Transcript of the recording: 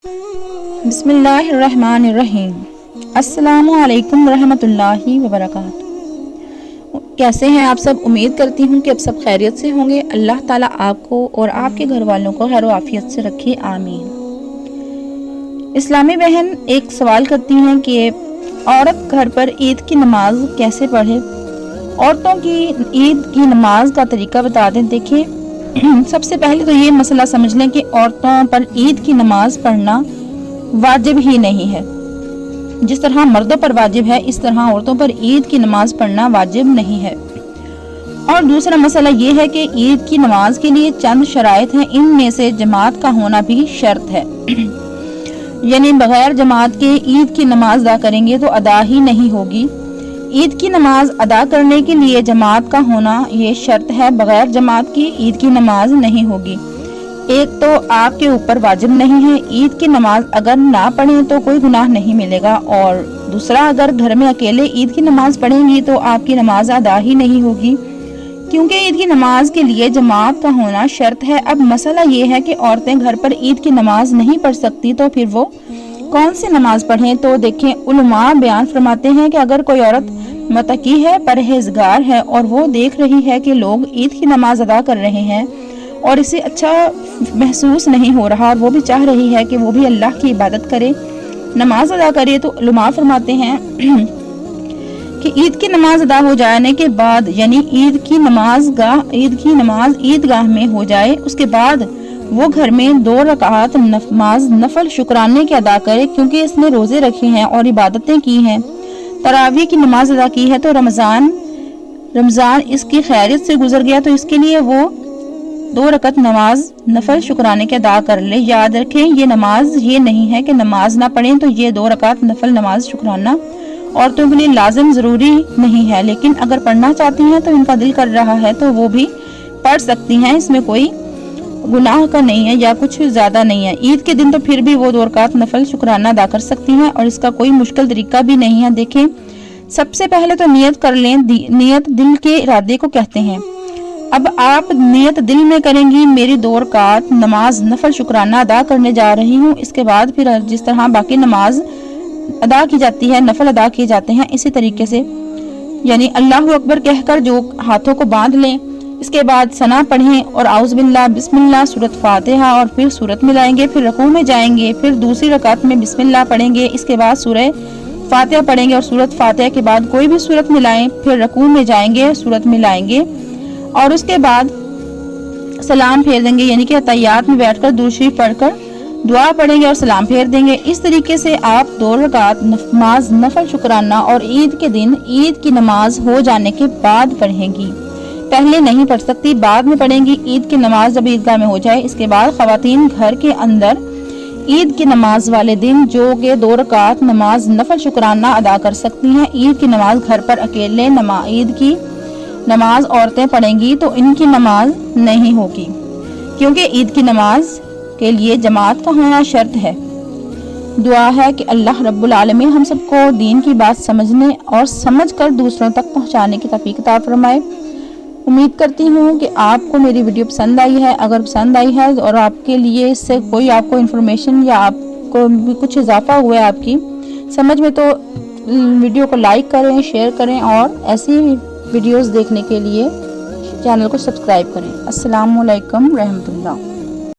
بسم اللہ الرحمن الرحیم۔ السلام علیکم ورحمۃ اللہ وبرکاتہ۔ کیسے ہیں آپ سب؟ امید کرتی ہوں کہ اب سب خیریت سے ہوں گے۔ اللہ تعالیٰ آپ کو اور آپ کے گھر والوں کو خیر و عافیت سے رکھے، آمین۔ اسلامی بہن ایک سوال کرتی ہیں کہ عورت گھر پر عید کی نماز کیسے پڑھے؟ عورتوں کی عید کی نماز کا طریقہ بتا دیں۔ دیکھیں، سب سے پہلے تو یہ مسئلہ سمجھ لیں کہ عورتوں پر عید کی نماز پڑھنا واجب ہی نہیں ہے۔ جس طرح مردوں پر واجب ہے، اس طرح عورتوں پر عید کی نماز پڑھنا واجب نہیں ہے۔ اور دوسرا مسئلہ یہ ہے کہ عید کی نماز کے لیے چند شرائط ہیں، ان میں سے جماعت کا ہونا بھی شرط ہے۔ یعنی بغیر جماعت کے عید کی نماز ادا کریں گے تو ادا ہی نہیں ہوگی۔ عید کی نماز ادا کرنے کے لیے جماعت کا ہونا یہ شرط ہے، بغیر جماعت کی عید کی نماز نہیں ہوگی۔ ایک تو آپ کے اوپر واجب نہیں ہے، عید کی نماز اگر نہ پڑھیں تو کوئی گناہ نہیں ملے گا، اور دوسرا اگر گھر میں اکیلے عید کی نماز پڑھیں گی تو آپ کی نماز ادا ہی نہیں ہوگی، کیونکہ عید کی نماز کے لیے جماعت کا ہونا شرط ہے۔ اب مسئلہ یہ ہے کہ عورتیں گھر پر عید کی نماز نہیں پڑھ سکتی تو پھر وہ کون سی نماز پڑھیں؟ تو دیکھیں، علماء بیان فرماتے ہیں کہ اگر کوئی عورت متقی ہے، پرہیزگار ہے، اور وہ دیکھ رہی ہے کہ لوگ عید کی نماز ادا کر رہے ہیں اور اسے اچھا محسوس نہیں ہو رہا، اور وہ بھی چاہ رہی ہے کہ وہ بھی اللہ کی عبادت کرے، نماز ادا کرے، تو علماء فرماتے ہیں کہ عید کی نماز ادا ہو جانے کے بعد، یعنی عید کی نماز عیدگاہ میں ہو جائے، اس کے بعد وہ گھر میں 2 رکعات نماز نفل شکرانے کے ادا کرے، کیونکہ اس نے روزے رکھے ہیں اور عبادتیں کی ہیں، تراویح کی نماز ادا کی ہے، تو رمضان اس کی خیریت سے گزر گیا، تو اس کے لیے وہ 2 رکعت نماز نفل شکرانے کے ادا کر لے۔ یاد رکھیں، یہ نماز یہ نہیں ہے کہ نماز نہ پڑھیں، تو یہ 2 رکعت نفل نماز شکرانہ عورتوں کے لیے لازم ضروری نہیں ہے، لیکن اگر پڑھنا چاہتی ہیں تو ان کا دل کر رہا ہے تو وہ بھی پڑھ سکتی ہیں، اس میں کوئی گناہ کا نہیں ہے یا کچھ زیادہ نہیں ہے۔ عید کے دن تو پھر بھی وہ 2 رکعت نفل شکرانہ ادا کر سکتی ہیں، اور اس کا کوئی مشکل طریقہ بھی نہیں ہے۔ دیکھیں، سب سے پہلے تو نیت کر لیں۔ نیت دل کے ارادے کو کہتے ہیں۔ اب آپ نیت دل میں کریں گی، میری 2 رکعت نماز نفل شکرانہ ادا کرنے جا رہی ہوں، اس کے بعد پھر جس طرح باقی نماز ادا کی جاتی ہے، نفل ادا کیے جاتے ہیں، اسی طریقے سے یعنی اللہ اکبر کہہ کر جو ہاتھوں کو باندھ لیں، اس کے بعد ثنا پڑھیں اور اعوذ باللہ، بسم اللہ، سورۃ فاتحہ، اور پھر سورت ملائیں گے، پھر رکوع میں جائیں گے، پھر دوسری رکعت میں بسم اللہ پڑھیں گے، اس کے بعد سورہ فاتحہ پڑھیں گے، اور سورۃ فاتحہ کے بعد کوئی بھی سورت ملائیں، پھر رکوع میں جائیں گے، سورت ملائیں گے، اور اس کے بعد سلام پھیر دیں گے، یعنی کہ تحیات میں بیٹھ کر درود شریف پڑھ کر دعا پڑھیں گے اور سلام پھیر دیں گے۔ اس طریقے سے آپ 2 رکعت نماز نفل شکرانہ اور عید کے دن عید کی نماز ہو جانے کے بعد پڑھیں گی، پہلے نہیں پڑھ سکتی، بعد میں پڑھیں گی۔ عید کی نماز جب عیدگاہ میں ہو جائے، اس کے بعد خواتین گھر کے اندر عید کی نماز والے دن جو کہ 2 رکعت نماز نفل شکرانہ ادا کر سکتی ہیں، عید کی نماز گھر پر اکیلے عید کی نماز عورتیں پڑھیں گی تو ان کی نماز نہیں ہوگی، کیونکہ عید کی نماز کے لیے جماعت کا ہونا شرط ہے۔ دعا ہے کہ اللہ رب العالمین ہم سب کو دین کی بات سمجھنے اور سمجھ کر دوسروں تک پہنچانے کی توفیق عطا فرمائے۔ امید کرتی ہوں کہ آپ کو میری ویڈیو پسند آئی ہے۔ اگر پسند آئی ہے اور آپ کے لیے اس سے کوئی آپ کو انفارمیشن یا آپ کو کچھ اضافہ ہوا ہے آپ کی سمجھ میں، تو ویڈیو کو لائک کریں، شیئر کریں، اور ایسی ویڈیوز دیکھنے کے لیے چینل کو سبسکرائب کریں۔ السلام علیکم رحمۃ اللہ۔